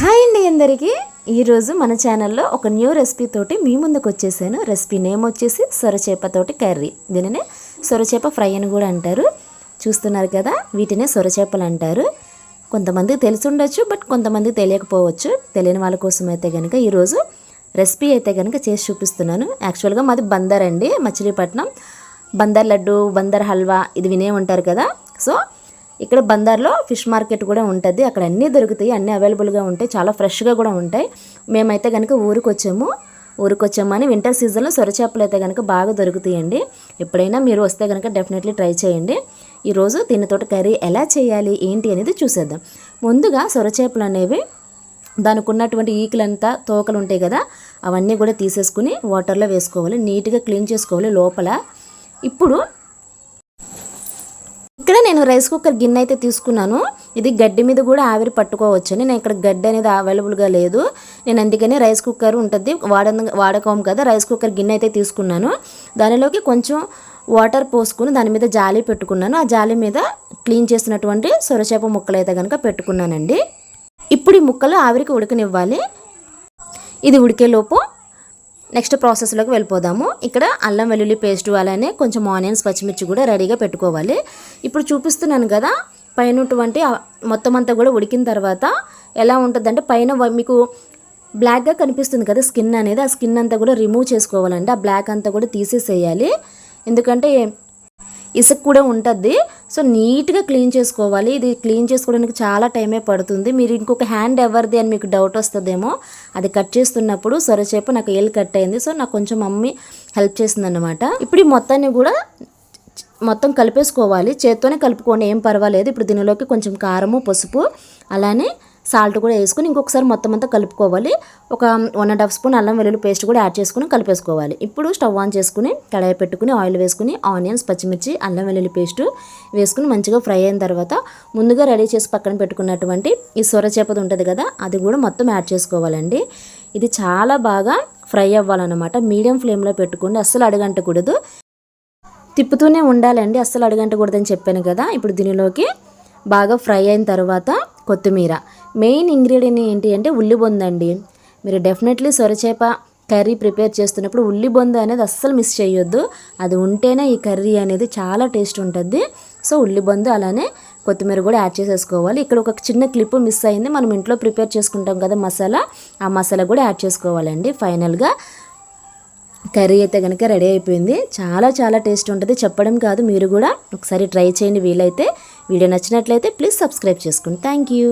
Hi అండి అందరికీ. ఈరోజు మన ఛానల్లో ఒక న్యూ రెసిపీ తోటి మీ ముందుకు వచ్చేసాను. రెసిపీ నేమ్ వచ్చేసి సొరచేపతోటి కర్రీ. దీనినే సొరచేప ఫ్రై అని కూడా అంటారు. చూస్తున్నారు కదా, వీటినే సొరచేపలు అంటారు. కొంతమందికి తెలిసి ఉండొచ్చు, బట్ కొంతమంది తెలియకపోవచ్చు. తెలియని వాళ్ళ కోసం అయితే కనుక ఈరోజు రెసిపీ అయితే కనుక చేసి చూపిస్తున్నాను. యాక్చువల్గా మాది బందర్ అండి, మచిలీపట్నం. బందర్ లడ్డు, బందర్ హల్వా ఇది వినే ఉంటారు కదా. సో ఇక్కడ బందర్లో ఫిష్ మార్కెట్ కూడా ఉంటుంది. అక్కడ అన్నీ దొరుకుతాయి, అన్నీ అవైలబుల్గా ఉంటాయి, చాలా ఫ్రెష్గా కూడా ఉంటాయి. మేమైతే కనుక ఊరికి వచ్చామని వింటర్ సీజన్లో సొరచేపలు అయితే కనుక బాగా దొరుకుతాయండి. ఎప్పుడైనా మీరు వస్తే కనుక డెఫినెట్లీ ట్రై చేయండి. ఈరోజు దీనితోటి కర్రీ ఎలా చేయాలి ఏంటి అనేది చూసేద్దాం. ముందుగా సొరచేపలు అనేవి దానికి ఉన్నటువంటి ఈకలంతా తోకలు ఉంటాయి కదా, అవన్నీ కూడా తీసేసుకుని వాటర్లో వేసుకోవాలి. నీట్గా క్లీన్ చేసుకోవాలి లోపల. ఇప్పుడు ఇక్కడ నేను రైస్ కుక్కర్ గిన్నె అయితే తీసుకున్నాను. ఇది గడ్డి మీద కూడా ఆవిరి పట్టుకోవచ్చని. నేను ఇక్కడ గడ్డి అనేది అవైలబుల్గా లేదు, నేను అందుకని రైస్ కుక్కర్ ఉంటుంది వాడకం కదా, రైస్ కుక్కర్ గిన్నె అయితే తీసుకున్నాను. దానిలోకి కొంచెం వాటర్ పోసుకుని దాని మీద జాలి పెట్టుకున్నాను. ఆ జాలి మీద క్లీన్ చేసినటువంటి సొరచేప ముక్కలు అయితే కనుక పెట్టుకున్నానండి. ఇప్పుడు ఈ ముక్కలు ఆవిరికి ఉడకనివ్వాలి. ఇది ఉడికేలోపు నెక్స్ట్ ప్రాసెస్లోకి వెళ్ళిపోదాము. ఇక్కడ అల్లం వెల్లుల్లి పేస్టు, అలానే కొంచెం ఆనియన్స్, పచ్చిమిర్చి కూడా రెడీగా పెట్టుకోవాలి. ఇప్పుడు చూపిస్తున్నాను కదా, పైనటువంటి మొత్తం అంతా కూడా ఉడికిన తర్వాత ఎలా ఉంటుందంటే, పైన మీకు బ్లాక్గా కనిపిస్తుంది కదా స్కిన్ అనేది, ఆ స్కిన్ అంతా కూడా రిమూవ్ చేసుకోవాలండి. ఆ బ్లాక్ అంతా కూడా తీసేసేయాలి, ఎందుకంటే ఇసుక కూడా ఉంటుంది. సో నీట్గా క్లీన్ చేసుకోవాలి. ఇది క్లీన్ చేసుకోవడానికి చాలా టైమే పడుతుంది. మీరు ఇంకొక హ్యాండ్ ఎవరిది అని మీకు డౌట్ వస్తుందేమో. అది కట్ చేస్తున్నప్పుడు సొరచేప నాకు ఏలు కట్ అయింది, సో నాకు కొంచెం మమ్మీ హెల్ప్ చేసిందన్నమాట. ఇప్పుడు ఈ మొత్తాన్ని కూడా మొత్తం కలిపేసుకోవాలి. చేత్తోనే కలుపుకోండి, ఏం పర్వాలేదు. ఇప్పుడు దీనిలోకి కొంచెం కారము, పసుపు, అలానే సాల్ట్ కూడా వేసుకుని ఇంకొకసారి మొత్తం అంతా కలుపుకోవాలి. ఒక 1.5 స్పూన్ అల్లం వెల్లుల్లి పేస్ట్ కూడా యాడ్ చేసుకుని కలిపేసుకోవాలి. ఇప్పుడు స్టవ్ ఆన్ చేసుకుని కడాయి పెట్టుకుని ఆయిల్ వేసుకుని ఆనియన్స్, పచ్చిమిర్చి, అల్లం వెల్లుల్లి పేస్ట్ వేసుకుని మంచిగా ఫ్రై అయిన తర్వాత ముందుగా రెడీ చేసి పక్కన పెట్టుకున్నటువంటి ఈ సొరచేపది ఉంటుంది కదా, అది కూడా మొత్తం యాడ్ చేసుకోవాలండి. ఇది చాలా బాగా ఫ్రై అవ్వాలన్నమాట. మీడియం ఫ్లేమ్లో పెట్టుకోండి, అస్సలు అడగంటకూడదు, తిప్పుతూనే ఉండాలండి, అస్సలు అడగంటకూడదని చెప్పాను కదా. ఇప్పుడు దీనిలోకి బాగా ఫ్రై అయిన తర్వాత కొత్తిమీర. మెయిన్ ఇంగ్రీడియంట్ ఏంటి అంటే ఉల్లిబొందు అండి. మీరు డెఫినెట్లీ సొరచేప కర్రీ ప్రిపేర్ చేస్తున్నప్పుడు ఉల్లిబొందు అనేది అస్సలు మిస్ చేయొద్దు. అది ఉంటేనే ఈ కర్రీ అనేది చాలా టేస్ట్ ఉంటుంది. సో ఉల్లిబొందు అలానే కొత్తిమీర కూడా యాడ్ చేసేసుకోవాలి. ఇక్కడ ఒక చిన్న క్లిప్ మిస్ అయింది, మనం ఇంట్లో ప్రిపేర్ చేసుకుంటాం కదా మసాలా, ఆ మసాలా కూడా యాడ్ చేసుకోవాలండి. ఫైనల్గా కర్రీ అయితే కనుక రెడీ అయిపోయింది. చాలా చాలా టేస్ట్ ఉంటుంది, చెప్పడం కాదు, మీరు కూడా ఒకసారి ట్రై చేయండి వీలైతే. వీడియో నచ్చినట్లయితే ప్లీజ్ సబ్స్క్రైబ్ చేసుకోండి. Thank you.